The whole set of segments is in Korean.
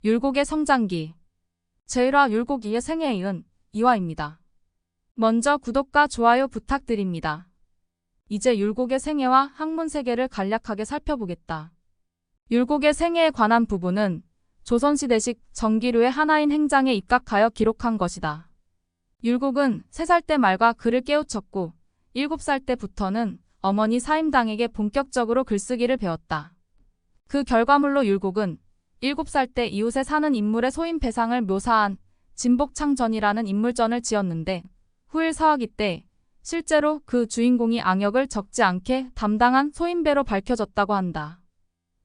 율곡의 성장기. 제1화 율곡 2의 생애에 이은 2화입니다. 먼저 구독과 좋아요 부탁드립니다. 이제 율곡의 생애와 학문 세계를 간략하게 살펴보겠다. 율곡의 생애에 관한 부분은 조선시대식 정기류의 하나인 행장에 입각하여 기록한 것이다. 율곡은 3살 때 말과 글을 깨우쳤고 7살 때부터는 어머니 사임당에게 본격적으로 글쓰기를 배웠다. 그 결과물로 율곡은 7살 때 이웃에 사는 인물의 소임 배상을 묘사한 진복창전이라는 인물전을 지었는데 후일 사화기 때 실제로 그 주인공이 악역을 적지 않게 담당한 소임배로 밝혀졌다고 한다.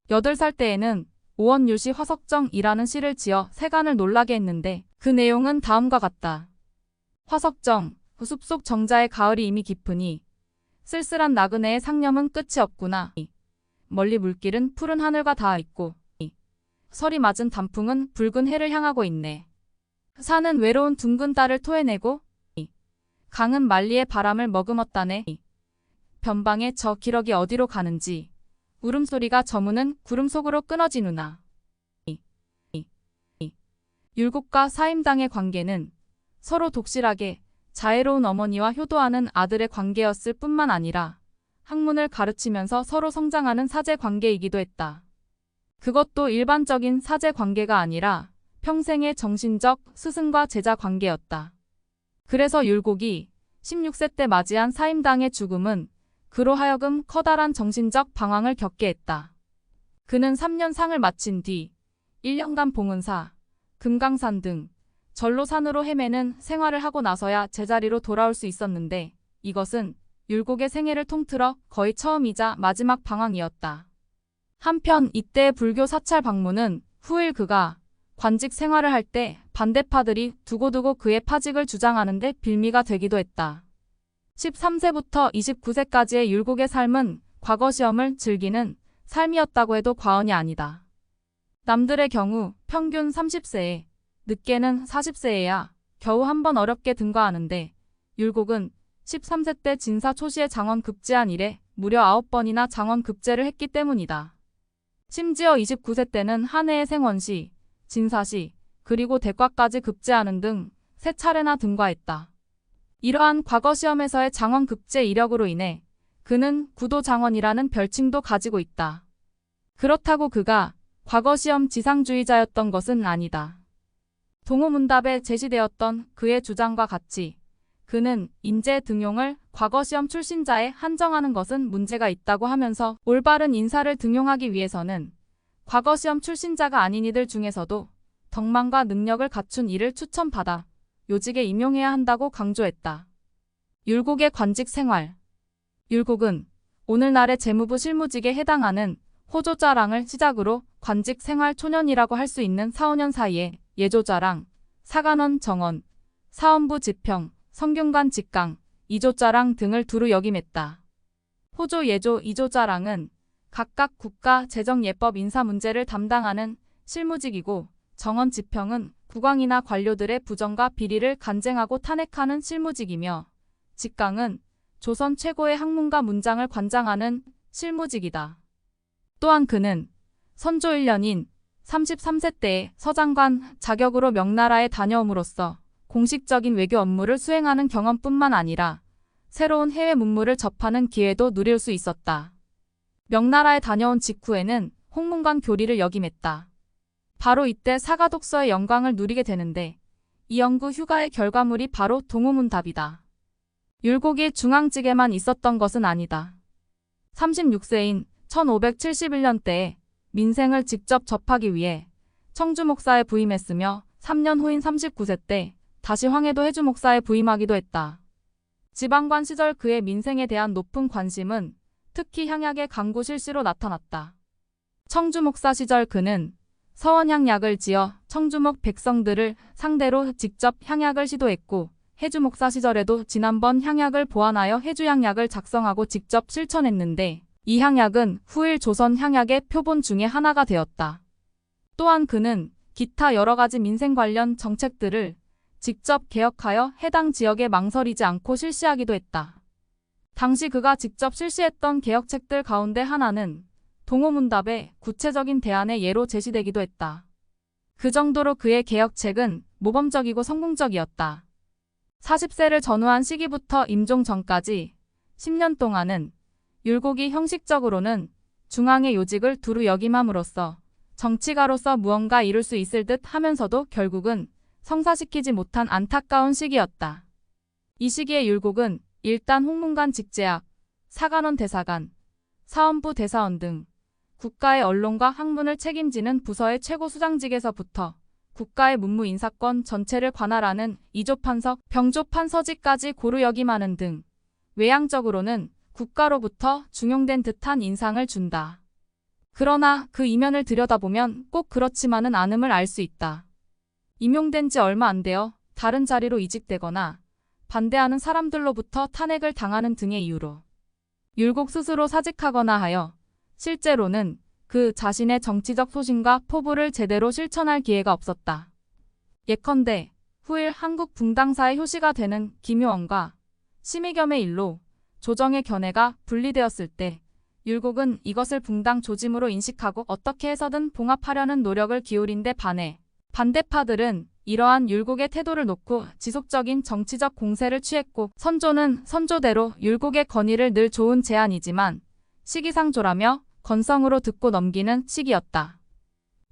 8살 때에는 오원율시 화석정이라는 시를 지어 세간을 놀라게 했는데 그 내용은 다음과 같다. 화석정, 숲속 정자의 가을이 이미 깊으니 쓸쓸한 나그네의 상념은 끝이 없구나. 멀리 물길은 푸른 하늘과 닿아 있고 설이 맞은 단풍은 붉은 해를 향하고 있네. 산은 외로운 둥근 딸을 토해내고 강은 만리의 바람을 머금었다네. 변방의 저 기러기 어디로 가는지 울음소리가 저무는 구름 속으로 끊어지누나. 율곡과 사임당의 관계는 서로 독실하게 자애로운 어머니와 효도하는 아들의 관계였을 뿐만 아니라 학문을 가르치면서 서로 성장하는 사제 관계이기도 했다. 그것도 일반적인 사제 관계가 아니라 평생의 정신적 스승과 제자 관계였다. 그래서 율곡이 16세 때 맞이한 사임당의 죽음은 그로 하여금 커다란 정신적 방황을 겪게 했다. 그는 3년 상을 마친 뒤 1년간 봉은사, 금강산 등 절로 산으로 헤매는 생활을 하고 나서야 제자리로 돌아올 수 있었는데 이것은 율곡의 생애를 통틀어 거의 처음이자 마지막 방황이었다. 한편 이때의 불교 사찰 방문은 후일 그가 관직 생활을 할 때 반대파들이 두고두고 그의 파직을 주장하는데 빌미가 되기도 했다. 13세부터 29세까지의 율곡의 삶은 과거 시험을 즐기는 삶이었다고 해도 과언이 아니다. 남들의 경우 평균 30세에 늦게는 40세에야 겨우 한 번 어렵게 등과하는데 율곡은 13세 때 진사 초시에 장원 급제한 이래 무려 9번이나 장원 급제를 했기 때문이다. 심지어 29세 때는 한 해의 생원시, 진사시, 그리고 대과까지 급제하는 등 3차례나 등과했다. 이러한 과거 시험에서의 장원 급제 이력으로 인해 그는 구도장원이라는 별칭도 가지고 있다. 그렇다고 그가 과거 시험 지상주의자였던 것은 아니다. 동호문답에 제시되었던 그의 주장과 같이 그는 인재 등용을 과거 시험 출신자에 한정하는 것은 문제가 있다고 하면서 올바른 인사를 등용하기 위해서는 과거 시험 출신자가 아닌 이들 중에서도 덕망과 능력을 갖춘 이를 추천받아 요직에 임용해야 한다고 강조했다. 율곡의 관직 생활. 율곡은 오늘날의 재무부 실무직에 해당하는 호조자랑을 시작으로 관직 생활 초년이라고 할 수 있는 4, 5년 사이에 예조자랑, 사간원 정원, 사원부 지평, 성균관 직강, 이조자랑 등을 두루 역임했다. 호조, 예조, 이조자랑은 각각 국가 재정예법 인사 문제를 담당하는 실무직이고 정원 지평은 국왕이나 관료들의 부정과 비리를 간쟁하고 탄핵하는 실무직이며 직강은 조선 최고의 학문가 문장을 관장하는 실무직이다. 또한 그는 선조 1년인 33세 때에 서장관 자격으로 명나라에 다녀옴으로써 공식적인 외교 업무를 수행하는 경험뿐만 아니라 새로운 해외 문물을 접하는 기회도 누릴 수 있었다. 명나라에 다녀온 직후에는 홍문관 교리를 역임했다. 바로 이때 사가독서의 영광을 누리게 되는데 이 연구 휴가의 결과물이 바로 동호문답이다. 율곡이 중앙직에만 있었던 것은 아니다. 36세인 1571년대에 민생을 직접 접하기 위해 청주 목사에 부임했으며 3년 후인 39세 때 다시 황해도 해주 목사에 부임하기도 했다. 지방관 시절 그의 민생에 대한 높은 관심은 특히 향약의 강구 실시로 나타났다. 청주 목사 시절 그는 서원향약을 지어 청주목 백성들을 상대로 직접 향약을 시도했고 해주 목사 시절에도 지난번 향약을 보완하여 해주향약을 작성하고 직접 실천했는데 이 향약은 후일 조선 향약의 표본 중에 하나가 되었다. 또한 그는 기타 여러 가지 민생 관련 정책들을 직접 개혁하여 해당 지역에 망설이지 않고 실시하기도 했다. 당시 그가 직접 실시했던 개혁책들 가운데 하나는 동호문답의 구체적인 대안의 예로 제시되기도 했다. 그 정도로 그의 개혁책은 모범적이고 성공적이었다. 40세를 전후한 시기부터 임종 전까지 10년 동안은 율곡이 형식적으로는 중앙의 요직을 두루 역임함으로써 정치가로서 무언가 이룰 수 있을 듯 하면서도 결국은 성사시키지 못한 안타까운 시기였다. 이 시기에 율곡은 일단 홍문관 직제학, 사간원 대사관, 사원부 대사원 등 국가의 언론과 학문을 책임지는 부서의 최고 수장직에서부터 국가의 문무 인사권 전체를 관할하는 이조판석, 병조판서직까지 고루 역임하는 등 외향적으로는 국가로부터 중용된 듯한 인상을 준다. 그러나 그 이면을 들여다보면 꼭 그렇지만은 않음을 알 수 있다. 임용된 지 얼마 안 되어 다른 자리로 이직되거나 반대하는 사람들로부터 탄핵을 당하는 등의 이유로 율곡 스스로 사직하거나 하여 실제로는 그 자신의 정치적 소신과 포부를 제대로 실천할 기회가 없었다. 예컨대 후일 한국 붕당사의 효시가 되는 김효원과 심의겸의 일로 조정의 견해가 분리되었을 때 율곡은 이것을 붕당 조짐으로 인식하고 어떻게 해서든 봉합하려는 노력을 기울인 데 반해 반대파들은 이러한 율곡의 태도를 놓고 지속적인 정치적 공세를 취했고 선조는 선조대로 율곡의 건의를 늘 좋은 제안이지만 시기상조라며 건성으로 듣고 넘기는 시기였다.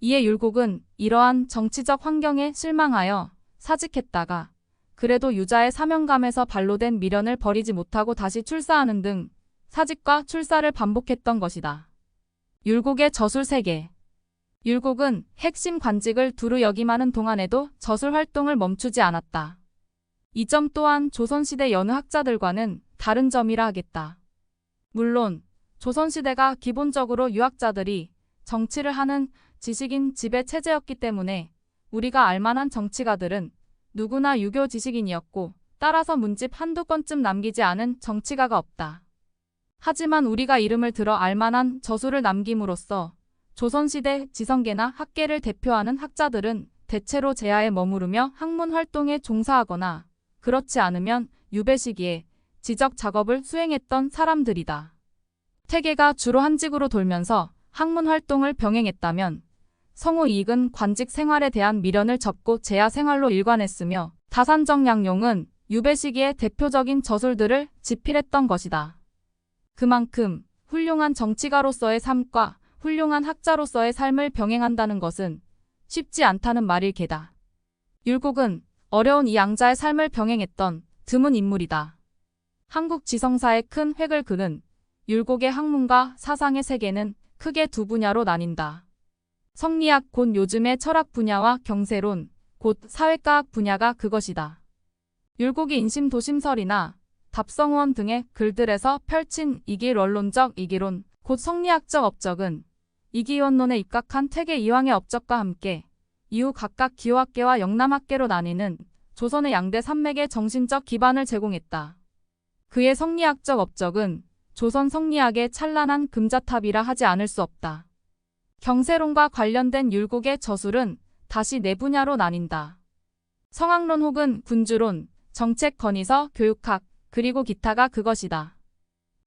이에 율곡은 이러한 정치적 환경에 실망하여 사직했다가 그래도 유자의 사명감에서 발로된 미련을 버리지 못하고 다시 출사하는 등 사직과 출사를 반복했던 것이다. 율곡의 저술 세계. 율곡은 핵심 관직을 두루 역임하는 동안에도 저술 활동을 멈추지 않았다. 이 점 또한 조선시대 여느 학자들과는 다른 점이라 하겠다. 물론 조선시대가 기본적으로 유학자들이 정치를 하는 지식인 지배 체제였기 때문에 우리가 알만한 정치가들은 누구나 유교 지식인이었고 따라서 문집 한두 건쯤 남기지 않은 정치가가 없다. 하지만 우리가 이름을 들어 알만한 저술을 남김으로써 조선시대 지성계나 학계를 대표하는 학자들은 대체로 제야에 머무르며 학문 활동에 종사하거나 그렇지 않으면 유배 시기에 지적 작업을 수행했던 사람들이다. 태계가 주로 한직으로 돌면서 학문 활동을 병행했다면 성우 이익은 관직 생활에 대한 미련을 접고 제야 생활로 일관했으며 다산정 양용은 유배 시기의 대표적인 저술들을 집필했던 것이다. 그만큼 훌륭한 정치가로서의 삶과 훌륭한 학자로서의 삶을 병행한다는 것은 쉽지 않다는 말일 게다. 율곡은 어려운 이 양자의 삶을 병행했던 드문 인물이다. 한국 지성사의 큰 획을 그은 율곡의 학문과 사상의 세계는 크게 두 분야로 나뉜다. 성리학 곧 요즘의 철학 분야와 경세론 곧 사회과학 분야가 그것이다. 율곡이 인심도심설이나 답성원 등의 글들에서 펼친 이길 원론적 이기론 곧 성리학적 업적은 이기원론에 입각한 퇴계 이황의 업적과 함께 이후 각각 기호학계와 영남학계로 나뉘는 조선의 양대 산맥의 정신적 기반을 제공했다. 그의 성리학적 업적은 조선 성리학의 찬란한 금자탑이라 하지 않을 수 없다. 경세론과 관련된 율곡의 저술은 다시 네 분야로 나뉜다. 성학론 혹은 군주론, 정책 건의서, 교육학, 그리고 기타가 그것이다.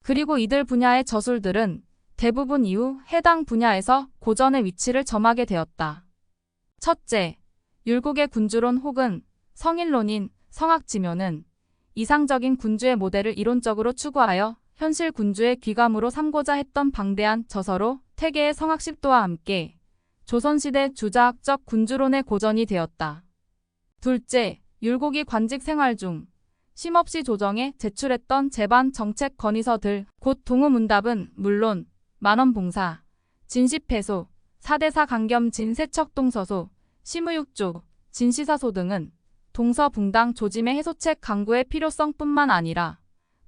그리고 이들 분야의 저술들은 대부분 이후 해당 분야에서 고전의 위치를 점하게 되었다. 첫째, 율곡의 군주론 혹은 성인론인 성학지묘는 이상적인 군주의 모델을 이론적으로 추구하여 현실 군주의 귀감으로 삼고자 했던 방대한 저서로 태계의 성학십도와 함께 조선시대 주자학적 군주론의 고전이 되었다. 둘째, 율곡이 관직 생활 중 쉼없이 조정에 제출했던 제반 정책 건의서들 곧 동우문답은 물론 만원봉사, 진시패소, 사대사 강겸 진세척동서소, 심의육조, 진시사소 등은 동서붕당 조짐의 해소책 강구의 필요성뿐만 아니라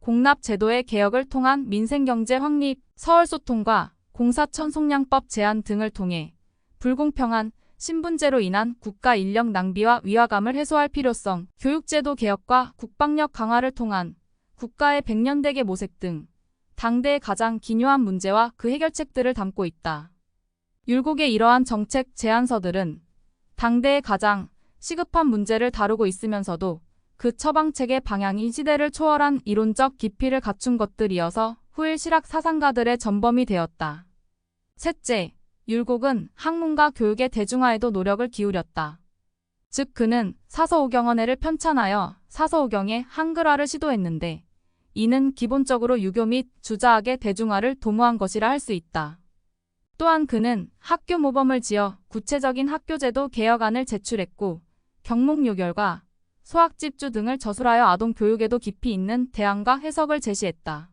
공납제도의 개혁을 통한 민생경제 확립, 서울소통과 공사천송량법 제안 등을 통해 불공평한 신분제로 인한 국가 인력 낭비와 위화감을 해소할 필요성, 교육제도 개혁과 국방력 강화를 통한 국가의 백년대계 모색 등 당대의 가장 기묘한 문제와 그 해결책들을 담고 있다. 율곡의 이러한 정책 제안서들은 당대의 가장 시급한 문제를 다루고 있으면서도 그 처방책의 방향이 시대를 초월한 이론적 깊이를 갖춘 것들이어서 후일 실학 사상가들의 전범이 되었다. 셋째, 율곡은 학문과 교육의 대중화에도 노력을 기울였다. 즉 그는 사서오경언해를 편찬하여 사서오경의 한글화를 시도했는데 이는 기본적으로 유교 및 주자학의 대중화를 도모한 것이라 할 수 있다. 또한 그는 학교 모범을 지어 구체적인 학교제도 개혁안을 제출했고 경목요결과 소학집주 등을 저술하여 아동교육에도 깊이 있는 대안과 해석을 제시했다.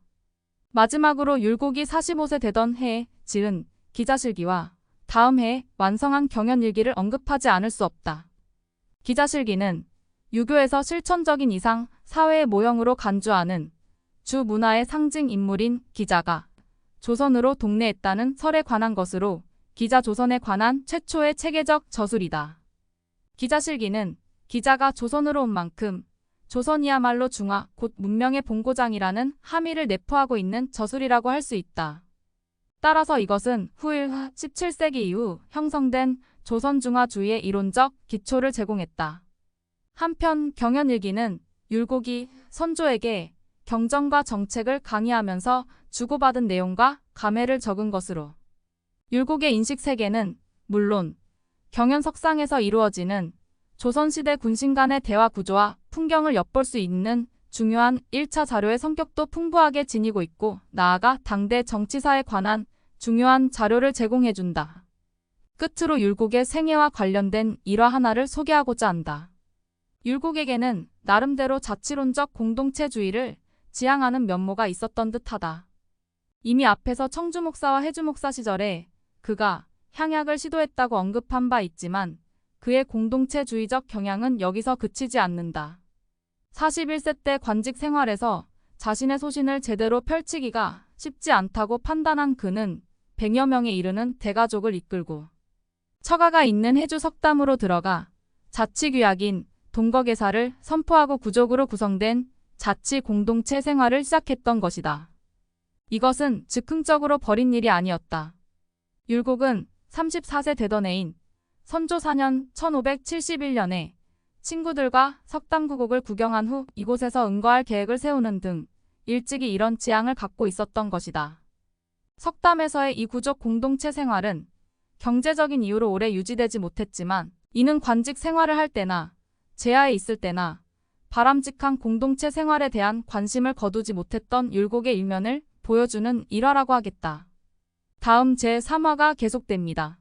마지막으로 율곡이 45세 되던 해에 지은 기자실기와 다음 해에 완성한 경연일기를 언급하지 않을 수 없다. 기자실기는 유교에서 실천적인 이상 사회의 모형으로 간주하는 주 문화의 상징 인물인 기자가 조선으로 동래했다는 설에 관한 것으로 기자 조선에 관한 최초의 체계적 저술이다. 기자실기는 기자가 조선으로 온 만큼 조선이야말로 중화 곧 문명의 본고장이라는 함의를 내포하고 있는 저술이라고 할 수 있다. 따라서 이것은 후일 17세기 이후 형성된 조선중화주의의 이론적 기초를 제공했다. 한편 경연일기는 율곡이 선조에게 경정과 정책을 강의하면서 주고받은 내용과 감회를 적은 것으로 율곡의 인식세계는 물론 경연석상에서 이루어지는 조선시대 군신 간의 대화 구조와 풍경을 엿볼 수 있는 중요한 1차 자료의 성격도 풍부하게 지니고 있고 나아가 당대 정치사에 관한 중요한 자료를 제공해준다. 끝으로 율곡의 생애와 관련된 일화 하나를 소개하고자 한다. 율곡에게는 나름대로 자치론적 공동체주의를 지향하는 면모가 있었던 듯하다. 이미 앞에서 청주 목사와 해주 목사 시절에 그가 향약을 시도했다고 언급한 바 있지만 그의 공동체주의적 경향은 여기서 그치지 않는다. 41세 때 관직 생활에서 자신의 소신을 제대로 펼치기가 쉽지 않다고 판단한 그는 100여 명에 이르는 대가족을 이끌고 처가가 있는 해주 석담으로 들어가 자치규약인 동거계사를 선포하고 구족으로 구성된 자치 공동체 생활을 시작했던 것이다. 이것은 즉흥적으로 벌인 일이 아니었다. 율곡은 34세 되던 해인 선조 4년 1571년에 친구들과 석담구곡을 구경한 후 이곳에서 응거할 계획을 세우는 등 일찍이 이런 지향을 갖고 있었던 것이다. 석담에서의 이 구족 공동체 생활은 경제적인 이유로 오래 유지되지 못했지만 이는 관직 생활을 할 때나 제하에 있을 때나 바람직한 공동체 생활에 대한 관심을 거두지 못했던 율곡의 일면을 보여주는 일화라고 하겠다. 다음 제3화가 계속됩니다.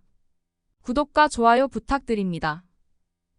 구독과 좋아요 부탁드립니다.